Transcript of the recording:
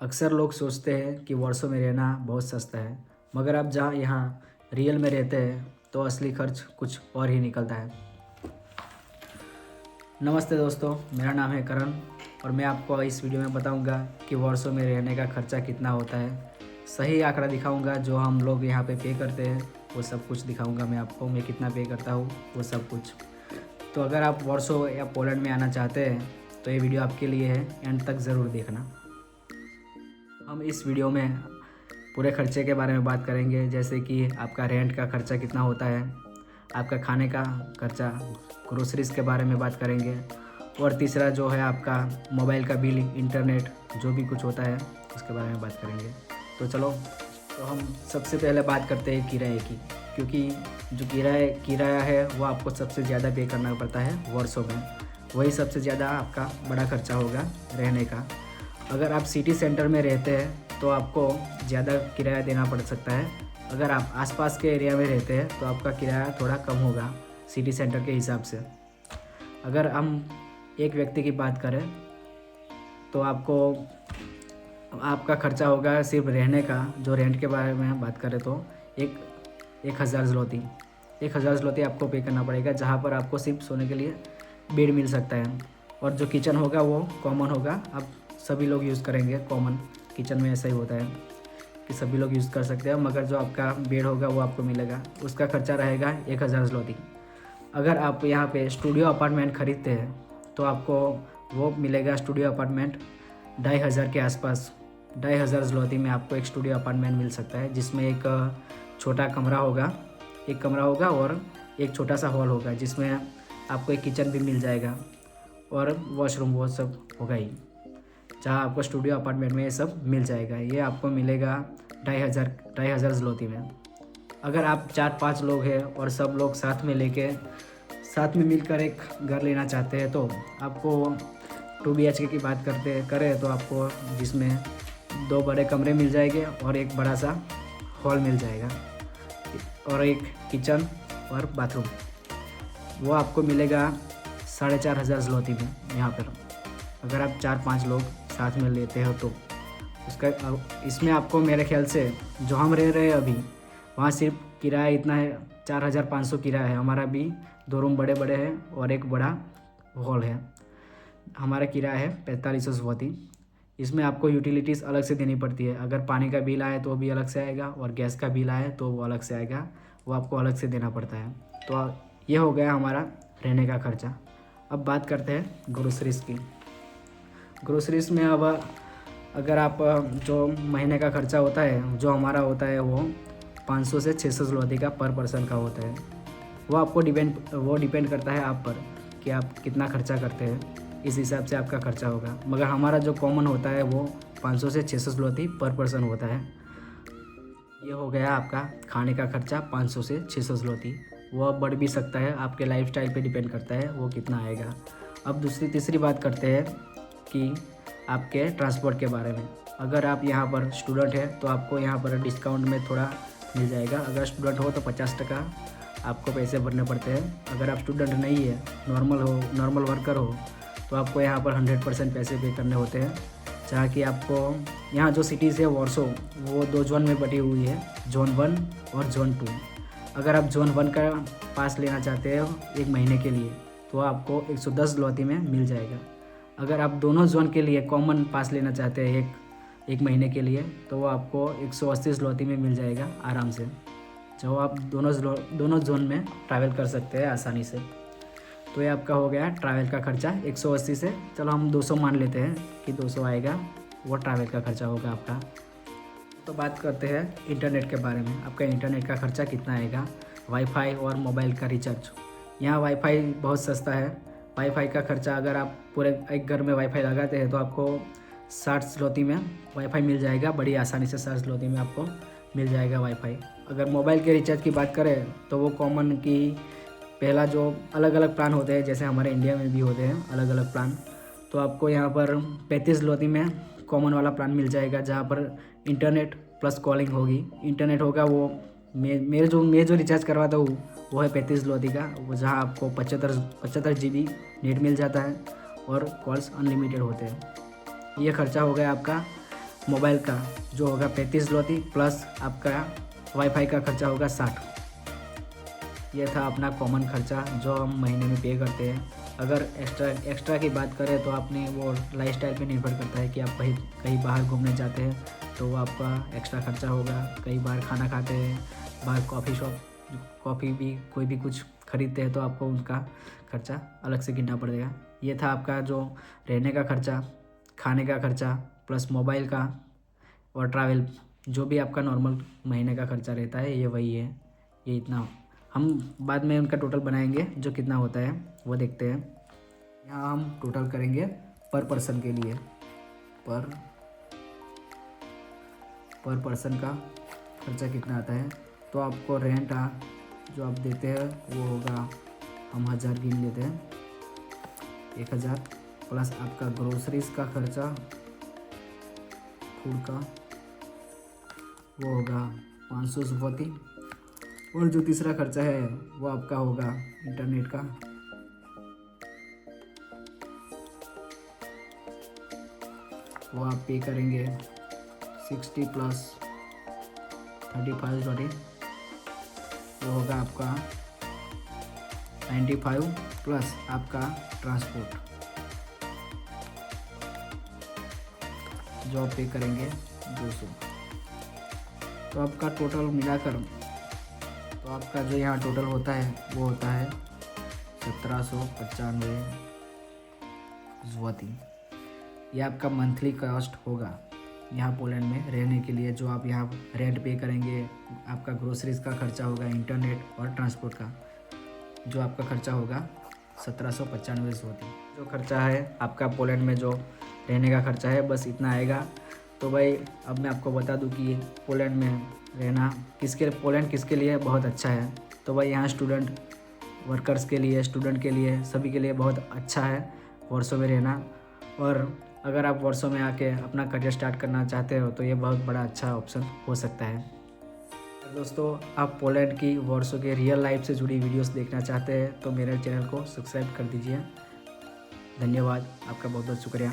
अक्सर लोग सोचते हैं कि वर्षों में रहना बहुत सस्ता है, मगर आप जहाँ यहाँ रियल में रहते हैं तो असली खर्च कुछ और ही निकलता है। नमस्ते दोस्तों, मेरा नाम है करण और मैं आपको इस वीडियो में बताऊंगा कि वर्षों में रहने का खर्चा कितना होता है। सही आंकड़ा दिखाऊंगा, जो हम लोग यहाँ पे पे करते हैं वो सब कुछ दिखाऊंगा मैं आपको। मैं कितना पे करता हूँ वो सब कुछ। तो अगर आप वर्षों या पोलैंड में आना चाहते हैं तो ये वीडियो आपके लिए है, एंड तक ज़रूर देखना। हम इस वीडियो में पूरे खर्चे के बारे में बात करेंगे, जैसे कि आपका रेंट का खर्चा कितना होता है, आपका खाने का खर्चा, ग्रोसरीज़ के बारे में बात करेंगे, और तीसरा जो है आपका मोबाइल का बिल, इंटरनेट, जो भी कुछ होता है उसके बारे में बात करेंगे। तो चलो, तो हम सबसे पहले बात करते हैं किराए की, क्योंकि जो किराया है वो आपको सबसे ज़्यादा पे करना पड़ता है वर्षों में। वही सबसे ज़्यादा आपका बड़ा खर्चा होगा रहने का। अगर आप सिटी सेंटर में रहते हैं तो आपको ज़्यादा किराया देना पड़ सकता है। अगर आप आसपास के एरिया में रहते हैं तो आपका किराया थोड़ा कम होगा सिटी सेंटर के हिसाब से। अगर हम एक व्यक्ति की बात करें तो आपका खर्चा होगा सिर्फ रहने का। जो रेंट के बारे में बात करें तो एक हज़ार ज़्लोती आपको पे करना पड़ेगा, जहाँ पर आपको सिर्फ सोने के लिए बेड मिल सकता है। और जो किचन होगा वो कॉमन होगा, आप सभी लोग यूज़ करेंगे। कॉमन किचन में ऐसा ही होता है कि सभी लोग यूज़ कर सकते हैं, मगर जो आपका बेड होगा वो आपको मिलेगा, उसका खर्चा रहेगा 1000 ज़्लोती। अगर आप यहाँ पे स्टूडियो अपार्टमेंट ख़रीदते हैं तो आपको वो मिलेगा स्टूडियो अपार्टमेंट 2500 के आसपास। 2500 ज़्लोती में आपको एक स्टूडियो अपार्टमेंट मिल सकता है, जिसमें एक छोटा कमरा होगा और एक छोटा सा हॉल होगा, जिसमें आपको एक किचन भी मिल जाएगा और वॉशरूम वो सब होगा ही, जहाँ आपको स्टूडियो अपार्टमेंट में ये सब मिल जाएगा। ये आपको मिलेगा 2500 ज़्लोती में। अगर आप 4-5 लोग हैं और सब लोग साथ में मिलकर एक घर लेना चाहते हैं तो आपको 2 BHK की बात करें तो आपको जिसमें 2 बड़े कमरे मिल जाएंगे और एक बड़ा सा हॉल मिल जाएगा और एक किचन और बाथरूम। वो आपको मिलेगा 4500 ज़्लोती में यहाँ पर। अगर आप 4-5 लोग साथ में लेते हो तो इसमें आपको मेरे ख्याल से जो हम रह रहे हैं अभी, वहाँ सिर्फ किराया इतना है, 4500 किराया है। हमारा भी 2 रूम बड़े बड़े हैं और एक बड़ा हॉल है। हमारा किराया है 4500 ज़्लोती। इसमें आपको यूटिलिटीज़ अलग से देनी पड़ती है। अगर पानी का बिल आए तो भी अलग से आएगा, और गैस का बिल आए तो वो अलग से आएगा, वो आपको अलग से देना पड़ता है। तो ये हो गया हमारा रहने का खर्चा। अब बात करते हैं ग्रोसरीज़ की। ग्रोसरीज़ में अब अगर आप जो महीने का खर्चा होता है, जो हमारा होता है, वो 500 से 600 ज़्लोती का पर पर्सन का होता है। वो आपको डिपेंड करता है आप पर कि आप कितना खर्चा करते हैं, इस हिसाब से आपका खर्चा होगा। मगर हमारा जो कॉमन होता है वो 500 से 600 ज़्लोती पर पर्सन होता है। ये हो गया आपका खाने का खर्चा 500 से 600 ज़्लोती। वो अब बढ़ भी सकता है, आपके लाइफस्टाइल पे डिपेंड करता है वो कितना आएगा। अब तीसरी बात करते हैं कि आपके ट्रांसपोर्ट के बारे में। अगर आप यहाँ पर स्टूडेंट हैं तो आपको यहाँ पर डिस्काउंट में थोड़ा मिल जाएगा। अगर स्टूडेंट हो तो 50% आपको पैसे भरने पड़ते हैं। अगर आप स्टूडेंट नहीं है, नॉर्मल वर्कर हो, तो आपको यहाँ पर 100% पैसे पे करने होते हैं। जहाँ कि आपको यहाँ जो सिटीज़ है वॉर्सो, वो 2 जोन में बटी हुई है, जोन 1 और जोन 2। अगर आप जोन 1 का पास लेना चाहते हो 1 महीने के लिए तो आपको 110 ज़्लोती में मिल जाएगा। अगर आप दोनों जोन के लिए कॉमन पास लेना चाहते हैं एक महीने के लिए तो वो आपको 180 ज़्लोती में मिल जाएगा आराम से, जो आप दोनों जोन में ट्रैवल कर सकते हैं आसानी से। तो ये आपका हो गया ट्रैवल का खर्चा 180 से, चलो हम 200 मान लेते हैं कि 200 आएगा, वो ट्रैवल का खर्चा होगा आपका। तो बात करते हैं इंटरनेट के बारे में। आपका इंटरनेट का खर्चा कितना आएगा, वाईफाई और मोबाइल का रिचार्ज। यहाँ वाईफाई बहुत सस्ता है। वाईफाई का खर्चा अगर आप पूरे एक घर में वाईफाई लगाते हैं तो आपको 60 ज़्लोती में वाईफाई मिल जाएगा, बड़ी आसानी से 60 ज़्लोती में आपको मिल जाएगा वाईफाई। अगर मोबाइल के रिचार्ज की बात करें तो वो कॉमन की पहला जो अलग अलग प्लान होते हैं, जैसे हमारे इंडिया में भी होते हैं अलग अलग प्लान, तो आपको यहाँ पर 35 ज़्लोती में कॉमन वाला प्लान मिल जाएगा, जहाँ पर इंटरनेट प्लस कॉलिंग होगी। इंटरनेट होगा वो मैं जो रिचार्ज करवाता हूँ वो है 35 ज़्लोती का, वो जहाँ आपको 75 GB नेट मिल जाता है और कॉल्स अनलिमिटेड होते हैं। ये खर्चा हो गया आपका मोबाइल का जो होगा 35 ज़लोती प्लस आपका वाईफाई का खर्चा होगा 60। ये था अपना कॉमन खर्चा जो हम महीने में पे करते हैं। अगर एक्स्ट्रा की बात करें तो अपनी वो लाइफस्टाइल पे निर्भर करता है कि आप कहीं कहीं बाहर घूमने जाते हैं तो वो आपका एक्स्ट्रा खर्चा होगा। कई बार खाना खाते हैं, बाहर कॉफ़ी भी कोई भी कुछ खरीदते हैं तो आपको उनका खर्चा अलग से गिनना पड़ेगा। ये था आपका जो रहने का खर्चा, खाने का खर्चा प्लस मोबाइल का और ट्रैवल, जो भी आपका नॉर्मल महीने का खर्चा रहता है ये वही है। ये इतना हम बाद में उनका टोटल बनाएंगे जो कितना होता है वो देखते हैं। यहाँ हम टोटल करेंगे पर पर्सन के लिए। पर पर्सन का खर्चा कितना आता है तो आपको रेंट जो आप देते हैं वो होगा, हम 1000 गिन लेते हैं, 1000 प्लस आपका ग्रोसरीज का खर्चा, फूड का वो होगा 500 ज़लोती। और जो तीसरा खर्चा है वो आपका होगा इंटरनेट का, वो आप पे करेंगे 60 प्लस 35 ज़लोती, वो होगा आपका 95 प्लस आपका ट्रांसपोर्ट जो आप पे करेंगे 200। तो आपका टोटल मिलाकर तो आपका जो यहाँ टोटल होता है वो होता है 1795 ज़लोती। ये आपका मंथली कॉस्ट होगा यहाँ पोलैंड में रहने के लिए। जो आप यहाँ रेंट पे करेंगे, आपका ग्रोसरीज का खर्चा होगा, इंटरनेट और ट्रांसपोर्ट का जो आपका खर्चा होगा 1795 ज़लोती। जो खर्चा है आपका पोलैंड में जो रहने का खर्चा है बस इतना आएगा। तो भाई अब मैं आपको बता दूं कि पोलैंड में रहना पोलैंड किसके लिए बहुत अच्छा है। तो भाई यहाँ स्टूडेंट वर्कर्स के लिए, स्टूडेंट के लिए, सभी के लिए बहुत अच्छा है वर्सो में रहना। और अगर आप वर्सो में आके अपना करियर स्टार्ट करना चाहते हो तो ये बहुत बड़ा अच्छा ऑप्शन हो सकता है। दोस्तों, आप पोलैंड की वर्सो के रियल लाइफ से जुड़ी वीडियोस देखना चाहते हैं तो मेरे चैनल को सब्सक्राइब कर दीजिए। धन्यवाद, आपका बहुत बहुत शुक्रिया।